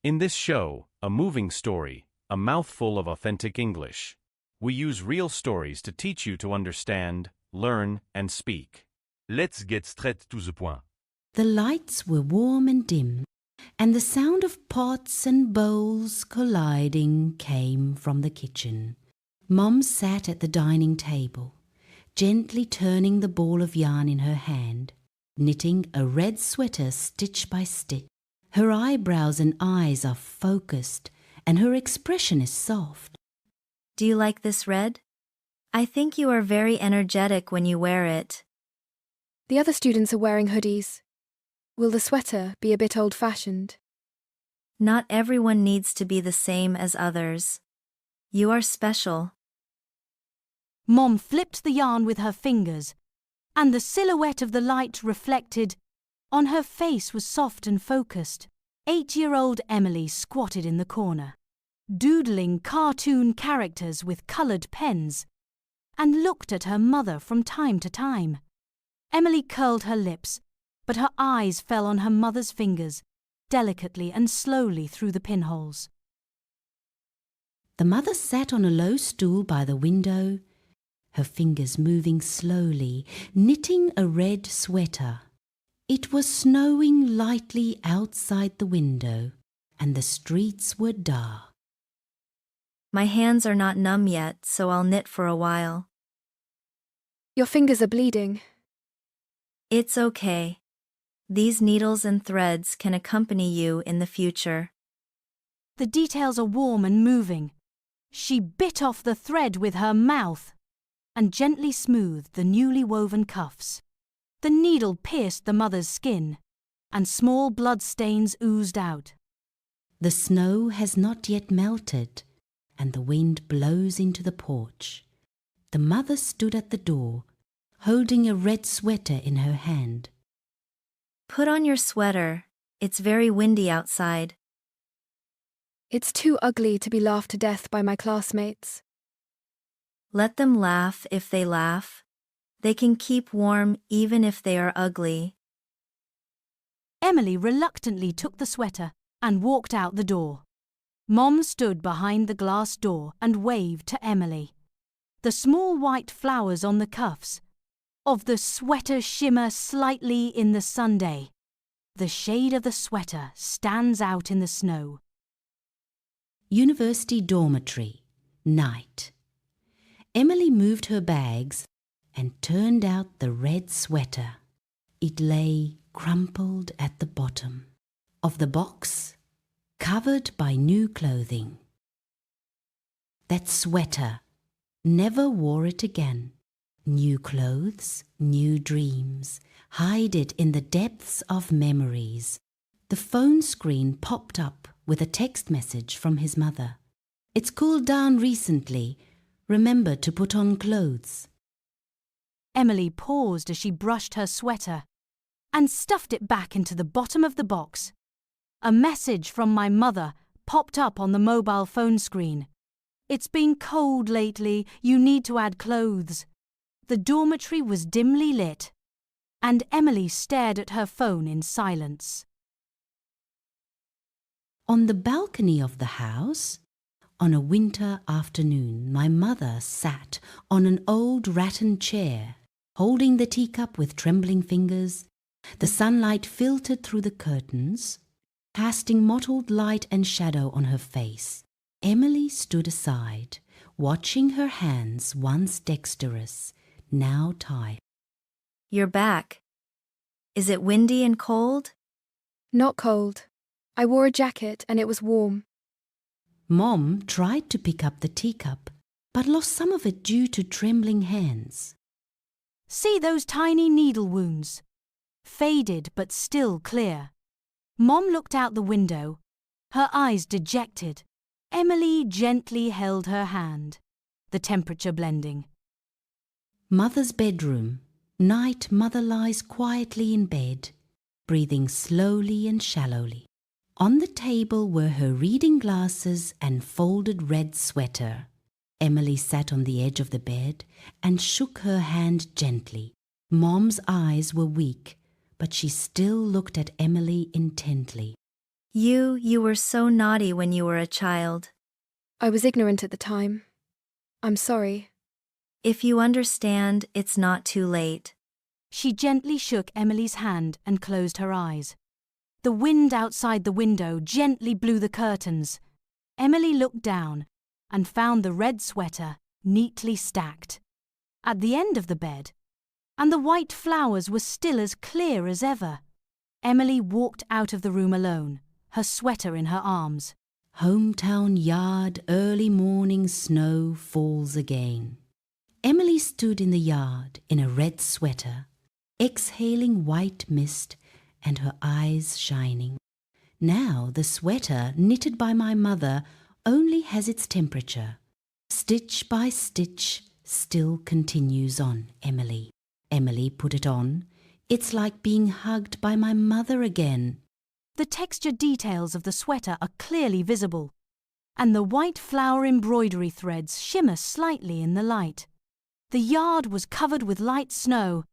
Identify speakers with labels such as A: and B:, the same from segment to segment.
A: In this show, a moving story, a mouthful of authentic English. We use real stories to teach you to understand, learn, and speak.
B: Let's get straight to the point.
C: The lights were warm and dim, and the sound of pots and bowls colliding came from the kitchen. Mom sat at the dining table, gently turning the ball of yarn in her hand, knitting a red sweater stitch by stitch. Her eyebrows and eyes are focused, and her expression is soft.
D: Do you like this red? I think you are very energetic when you wear it.
E: The other students are wearing hoodies. Will the sweater be a bit old-fashioned?
D: Not everyone needs to be the same as others. You are special.
F: Mom flipped the yarn with her fingers, and the silhouette of the light reflected. On her face was soft and focused. 8-year-old Emily squatted in the corner, doodling cartoon characters with coloured pens, and looked at her mother from time to time. Emily curled her lips, but her eyes fell on her mother's fingers, delicately and slowly through the pinholes.
C: The mother sat on a low stool by the window, her fingers moving slowly, knitting a red sweater. It was snowing lightly outside the window, and the streets were dark.
D: My hands are not numb yet, so I'll knit for a while.
E: Your fingers are bleeding.
D: It's okay. These needles and threads can accompany you in the future.
F: The details are warm and moving. She bit off the thread with her mouth and gently smoothed the newly woven cuffs. The needle pierced the mother's skin, and small blood stains oozed out.
C: The snow has not yet melted, and the wind blows into the porch. The mother stood at the door, holding a red sweater in her hand.
D: Put on your sweater. It's very windy outside.
E: It's too ugly to be laughed to death by my classmates.
D: Let them laugh if they laugh. They can keep warm even if they are ugly.
F: Emily reluctantly took the sweater and walked out the door. Mom stood behind the glass door and waved to Emily. The small white flowers on the cuffs of the sweater shimmer slightly in the sunday. The shade of the sweater stands out in the snow.
C: University dormitory, night. Emily moved her bags and turned out the red sweater. It lay crumpled at the bottom of the box, covered by new clothing. That sweater, never wore it again. New clothes, new dreams, hide it in the depths of memories. The phone screen popped up with a text message from his mother. It's cooled down recently. Remember to put on clothes.
F: Emily paused as she brushed her sweater and stuffed it back into the bottom of the box. A message from my mother popped up on the mobile phone screen. It's been cold lately. You need to add clothes. The dormitory was dimly lit, and Emily stared at her phone in silence.
C: On the balcony of the house, on a winter afternoon, my mother sat on an old rattan chair, holding the teacup with trembling fingers. The sunlight filtered through the curtains, casting mottled light and shadow on her face. Emily stood aside, watching her hands, once dexterous, now tired.
D: You're back. Is it windy and cold?
E: Not cold. I wore a jacket and it was warm.
C: Mom tried to pick up the teacup, but lost some of it due to trembling hands.
F: See those tiny needle wounds? Faded but still clear. Mom looked out the window, her eyes dejected. Emily gently held her hand, the temperature blending.
C: Mother's bedroom. Night, Mother lies quietly in bed, breathing slowly and shallowly. On the table were her reading glasses and folded red sweater. Emily sat on the edge of the bed and shook her hand gently. Mom's eyes were weak, but she still looked at Emily intently.
D: You were so naughty when you were a child.
E: I was ignorant at the time. I'm sorry.
D: If you understand, it's not too late.
F: She gently shook Emily's hand and closed her eyes. The wind outside the window gently blew the curtains. Emily looked down and found the red sweater neatly stacked at the end of the bed, and the white flowers were still as clear as ever. Emily walked out of the room alone, her sweater in her arms.
C: Hometown yard, early morning snow falls again. Emily stood in the yard in a red sweater, exhaling white mist and her eyes shining. Now the sweater knitted by my mother only has its temperature. Stitch by stitch still continues on, Emily. Emily put it on. It's like being hugged by my mother again.
F: The texture details of the sweater are clearly visible, and the white flower embroidery threads shimmer slightly in the light. The yard was covered with light snow,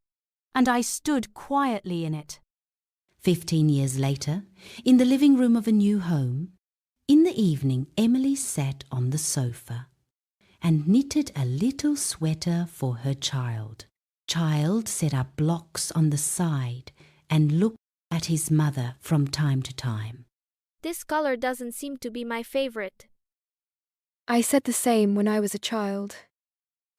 F: and I stood quietly in it.
C: 15 years later, in the living room of a new home, in the evening Emily sat on the sofa and knitted a little sweater for her child. Child set up blocks on the side and looked at his mother from time to time.
G: This color doesn't seem to be my favorite.
E: I said the same when I was a child.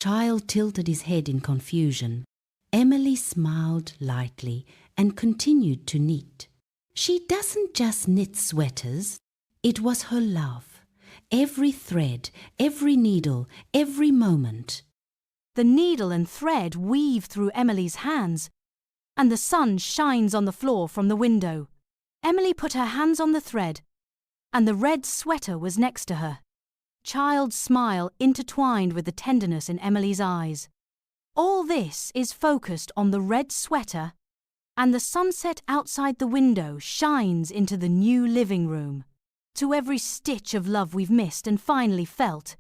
C: Child tilted his head in confusion. Emily smiled lightly and continued to knit. She doesn't just knit sweaters. It was her love. Every thread, every needle, every moment.
F: The needle and thread weave through Emily's hands, and the sun shines on the floor from the window. Emily put her hands on the thread, and the red sweater was next to her. Child's smile intertwined with the tenderness in Emily's eyes. All this is focused on the red sweater, and the sunset outside the window shines into the new living room. To every stitch of love we've missed and finally felt,